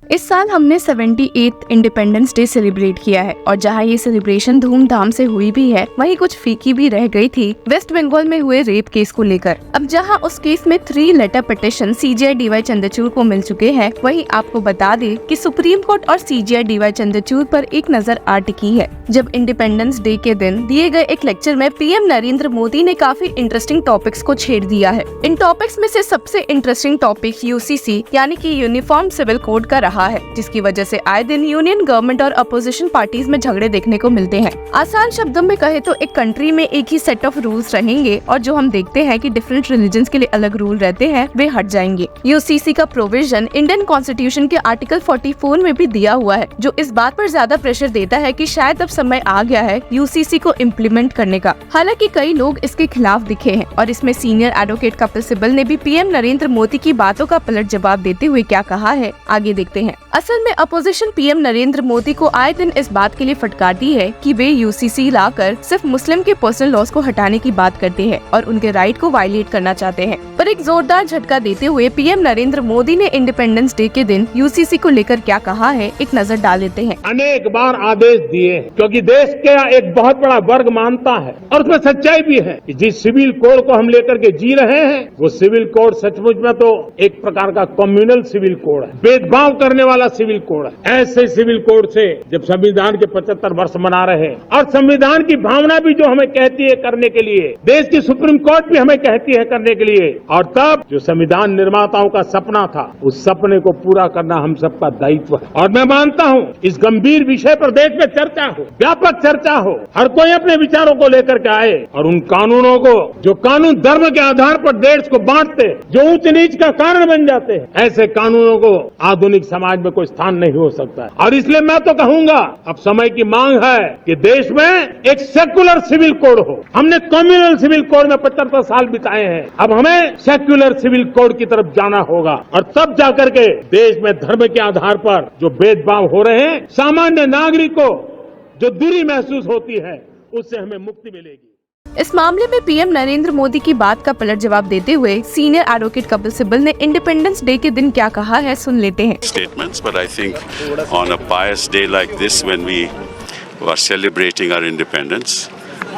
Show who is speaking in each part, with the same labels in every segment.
Speaker 1: इस साल हमने 78th इंडिपेंडेंस डे सेलिब्रेट किया है और जहां ये सेलिब्रेशन धूमधाम से हुई भी है, वहीं कुछ फीकी भी रह गई थी वेस्ट बंगाल में हुए रेप केस को लेकर। अब जहां उस केस में 3 letter petition CJI DY Chandrachud को मिल चुके हैं, वहीं आपको बता दें कि सुप्रीम कोर्ट और CJI DY चंद्रचूड़ पर एक नजर आ टिकी है। जब इंडिपेंडेंस डे के दिन दिए गए एक लेक्चर में PM नरेंद्र मोदी ने काफी इंटरेस्टिंग टॉपिक्स को छेड़ दिया है। इन टॉपिक्स में से सबसे इंटरेस्टिंग टॉपिक UCC यानी कि यूनिफॉर्म सिविल कोड का रहा है, जिसकी वजह से आए दिन यूनियन गवर्नमेंट और अपोजिशन पार्टीज में झगड़े देखने को मिलते हैं। आसान शब्दों में कहे तो एक कंट्री में एक ही सेट ऑफ रूल्स रहेंगे और जो हम देखते हैं कि डिफरेंट रिलीजन्स के लिए अलग रूल रहते हैं, वे हट जाएंगे। UCC का प्रोविजन इंडियन कॉन्स्टिट्यूशन के आर्टिकल 44 में भी दिया हुआ है, जो इस बात पर ज्यादा प्रेशर देता है कि शायद अब समय आ गया है UCC को इम्प्लीमेंट करने का। हालांकि कई लोग इसके खिलाफ दिखे हैं और इसमें सीनियर एडवोकेट कपिल सिब्बल ने भी PM नरेंद्र मोदी की बातों का पलट जवाब देते हुए क्या कहा है, आगे देखते हैं। असल में अपोजिशन PM नरेंद्र मोदी को आए दिन इस बात के लिए फटकारती है कि वे UCC लाकर सिर्फ मुस्लिम के पर्सनल लॉस को हटाने की बात करते हैं और उनके राइट को वायलेट करना चाहते हैं। पर एक जोरदार झटका देते हुए PM नरेंद्र मोदी ने इंडिपेंडेंस डे के दिन UCC को लेकर क्या कहा है, एक नजर डाल लेते हैं।
Speaker 2: अनेक बार आदेश दिए हैं, क्योंकि देश का एक बहुत बड़ा वर्ग मानता है और उसमें सच्चाई भी है कि जिस सिविल कोड को हम लेकर के जी रहे हैं, वो सिविल कोड सचमुच में तो एक प्रकार का कम्युनल सिविल कोड है, भेदभाव करने वाला सिविल कोड है। ऐसे सिविल कोड से जब संविधान के 75 वर्ष मना रहे हैं और संविधान की भावना भी जो हमें कहती है करने के लिए, देश की सुप्रीम कोर्ट भी हमें कहती है करने के लिए, और तब जो संविधान निर्माताओं का सपना था, उस सपने को पूरा करना हम सबका दायित्व है। और मैं मानता हूं इस गंभीर विषय पर देश में चर्चा हो, व्यापक चर्चा हो, हर कोई अपने विचारों को लेकर के आए और उन कानूनों को जो कानून धर्म के आधार पर देश को बांटते, जो ऊंच नीच का कारण बन जाते हैं, ऐसे कानूनों को आधुनिक समाज में कोई स्थान नहीं हो सकता है। और इसलिए मैं तो कहूंगा अब समय की मांग है कि देश में एक सेक्युलर सिविल कोड हो। हमने कम्युनल सिविल कोड में 75 साल बिताए हैं, अब हमें सेक्युलर सिविल कोड की तरफ जाना होगा और तब जाकर के देश में धर्म के आधार पर जो भेदभाव हो रहे हैं, सामान्य नागरिक को जो दूरी महसूस होती है, उससे हमें मुक्ति मिलेगी।
Speaker 1: इस मामले में PM नरेंद्र मोदी की बात का पलट जवाब देते हुए सीनियर एडवोकेट कपिल सिब्बल ने इंडिपेंडेंस डे के दिन क्या कहा है, सुन लेते हैं।
Speaker 3: Statements, but I think on a pious day like this, when we are celebrating our independence,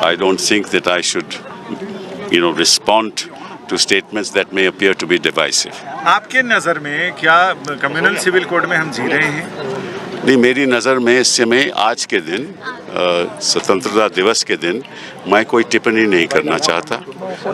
Speaker 3: I don't think that I should, respond to statements that may appear to be divisive.
Speaker 4: आपके नज़र में क्या communal civil code में हम जी रहे हैं?
Speaker 3: नहीं, मेरी नज़र में इस समय आज के दिन स्वतंत्रता दिवस के दिन मैं कोई टिप्पणी नहीं करना चाहता।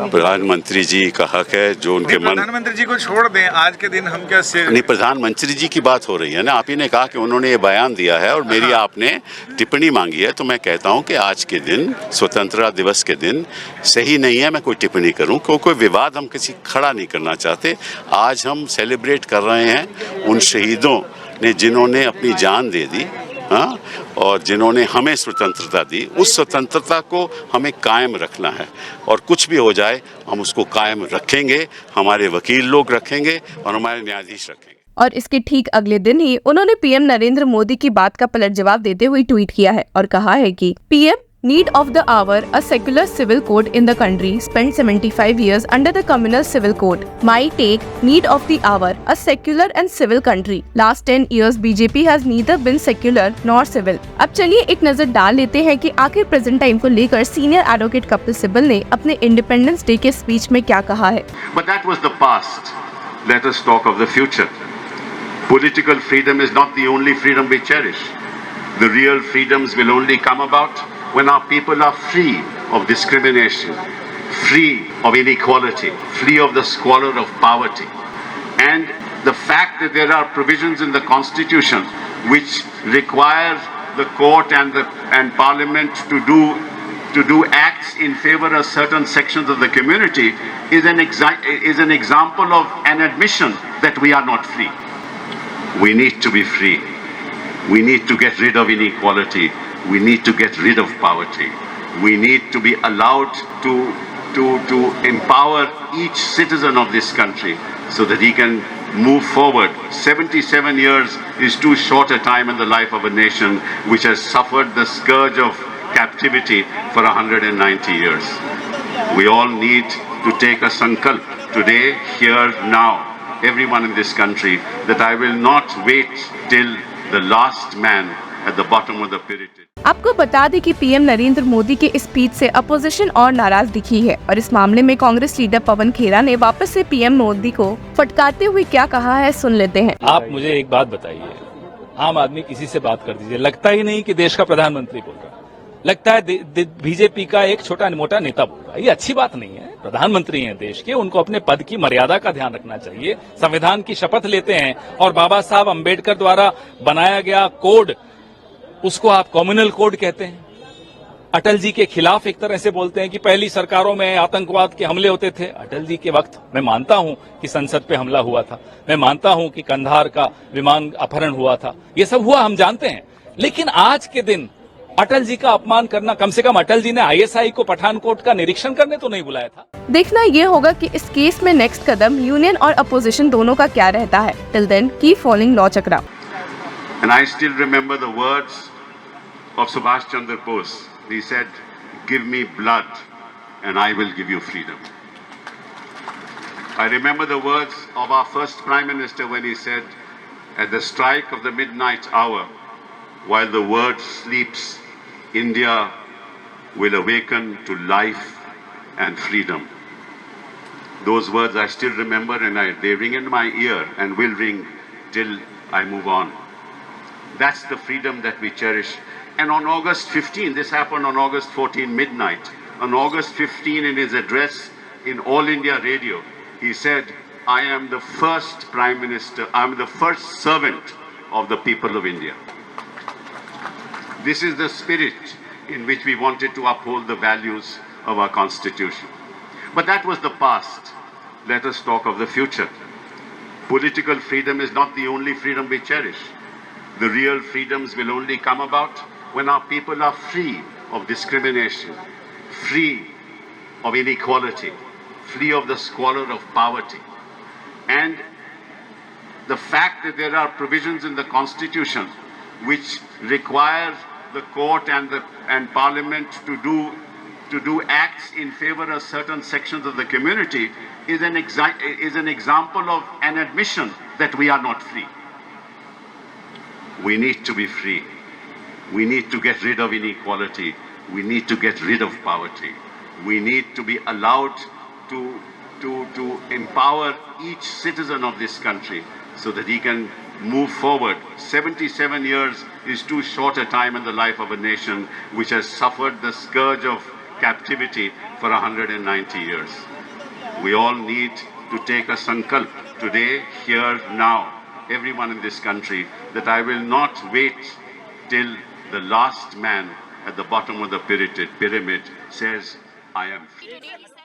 Speaker 3: प्रधानमंत्री जी का हक है, जो उनके मन।
Speaker 4: प्रधानमंत्री जी को छोड़ दें, आज के दिन हम क्या
Speaker 3: नहीं, प्रधानमंत्री जी की बात हो रही है ना। आप ही ने कहा कि उन्होंने ये बयान दिया है और मेरी आपने टिप्पणी मांगी है, तो मैं कहता हूँ कि आज के दिन स्वतंत्रता दिवस के दिन सही नहीं है मैं कोई टिप्पणी करूँ, क्योंकि कोई विवाद हम किसी खड़ा नहीं करना चाहते। आज हम सेलिब्रेट कर रहे हैं उन शहीदों ने जिन्होंने अपनी जान दे दी, हाँ, और जिन्होंने हमें स्वतंत्रता दी। उस स्वतंत्रता को हमें कायम रखना है और कुछ भी हो जाए हम उसको कायम रखेंगे, हमारे वकील लोग रखेंगे और हमारे न्यायाधीश रखेंगे।
Speaker 1: और इसके ठीक अगले दिन ही उन्होंने PM नरेंद्र मोदी की बात का पलट जवाब देते हुए ट्वीट किया है और कहा है कि PM need of the hour, a secular civil code in the country, spent 75 years under the communal civil code. My take, need of the hour, a secular and civil country. Last 10 years BJP has neither been secular nor civil. अब चलिए एक नजर डाल लेते हैं कि आखिर present time को लेकर सीनियर एडवोकेट कपिल सिब्बल ने अपने इंडिपेंडेंस डे के स्पीच में क्या कहा है।
Speaker 5: But that was the past. Let us talk of the future. Political freedom is not the only freedom we cherish. The real freedoms will only come about when our people are free of discrimination, free of inequality, free of the squalor of poverty. And the fact that there are provisions in the Constitution which require the court and Parliament to do acts in favor of certain sections of the community is an example of an admission that we are not free. We need to be free. We need to get rid of inequality. We need to get rid of poverty. We need to be allowed to empower each citizen of this country so that he can move forward. 77 years is too short a time in the life of a nation which has suffered the scourge of captivity for 190 years. We all need to take a sankalp today, here, now, everyone in this country that I will not wait till the last man at the bottom of the pyramid.
Speaker 1: आपको बता दें कि PM Narendra Modi के इस speech से opposition और नाराज दिखी है और इस मामले में कांग्रेस लीडर पवन खेरा ने वापस से पीएम मोदी को फटकारते हुए क्या कहा है, सुन लेते हैं।
Speaker 6: आप मुझे एक बात बताइए, आम आदमी किसी से बात कर दीजिए, लगता ही नहीं कि देश का प्रधानमंत्री बोल रहा है, लगता है बीजेपी का एक छोटा मोटा नेता बोल रहा है। ये अच्छी बात नहीं है। प्रधानमंत्री हैं देश के, उनको अपने पद की मर्यादा का ध्यान रखना चाहिए। संविधान की शपथ लेते हैं और बाबा साहब अम्बेडकर द्वारा बनाया गया कोड, उसको आप कम्युनल कोड कहते हैं। अटल जी के खिलाफ एक तरह से बोलते हैं कि पहली सरकारों में आतंकवाद के हमले होते थे। अटल जी के वक्त मैं मानता हूं कि संसद पे हमला हुआ था, मैं मानता हूं कि कंधार का विमान अपहरण हुआ था, ये सब हुआ, हम जानते हैं। लेकिन आज के दिन अटल जी का अपमान करना, कम से कम अटल जी ने आईएसआई को पठानकोट का निरीक्षण करने तो नहीं बुलाया था।
Speaker 1: देखना ये होगा कि इस केस में नेक्स्ट कदम यूनियन और अपोजिशन दोनों का क्या रहता है। Till then keep following law Chakra.
Speaker 5: And I still remember the words of Subhash Chandra Bose. He said, "Give me blood and I will give you freedom." I remember the words of our first Prime Minister when he said, "At the strike of the midnight hour, while the world sleeps, India will awaken to life and freedom." Those words I still remember, and they ring in my ear and will ring till I move on. That's the freedom that we cherish. And on August 15, this happened on August 14 midnight. On August 15, in his address in All India Radio, he said, "I am the first Prime Minister, I am the first servant of the people of India." This is the spirit in which we wanted to uphold the values of our Constitution. But that was the past. Let us talk of the future. Political freedom is not the only freedom we cherish. The real freedoms will only come about when our people are free of discrimination, free of inequality, free of the squalor of poverty. And the fact that there are provisions in the Constitution which require the court and Parliament to do acts in favor of certain sections of the community is an example of an admission that we are not free. We need to be free. We need to get rid of inequality. We need to get rid of poverty. We need to be allowed to empower each citizen of this country so that he can move forward. 77 years is too short a time in the life of a nation which has suffered the scourge of captivity for 190 years. We all need to take a sankalp today, here, now, everyone in this country, that I will not wait till the last man at the bottom of the pyramid says, "I am free."